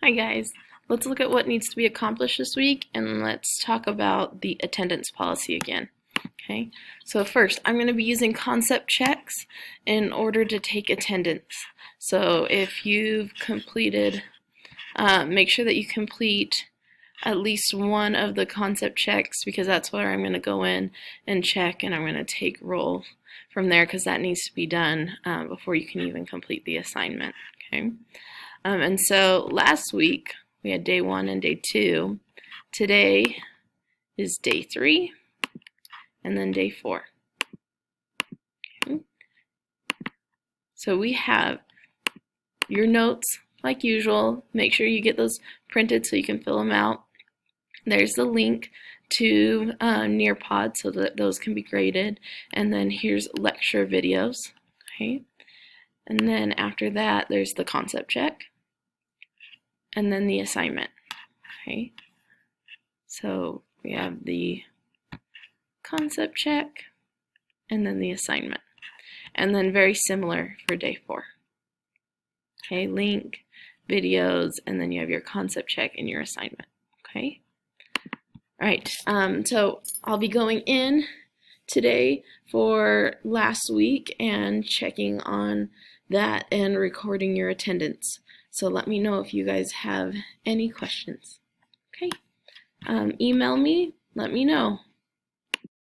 Hi guys, let's look at what needs to be accomplished this week and let's talk about the attendance policy again. Okay, so first I'm going to be using concept checks in order to take attendance. So if you've completed, make sure that you complete at least one of the concept checks because that's where I'm going to go in and check, and I'm going to take roll from there because that needs to be done before you can even complete the assignment. Okay. And so last week we had day 1 and day 2. Today is day 3 and then day 4. Okay. So we have your notes like usual. Make sure you get those printed so you can fill them out. There's the link to Nearpod so that those can be graded. And then here's lecture videos. Okay. And then after that there's the concept check. And then the assignment. Okay, so we have the concept check and then the assignment. And then very similar for day 4. Okay, link, videos, and then you have your concept check and your assignment. Okay, all right, so I'll be going in today for last week and checking on that and recording your attendance. So let me know if you guys have any questions. Okay, email me, let me know.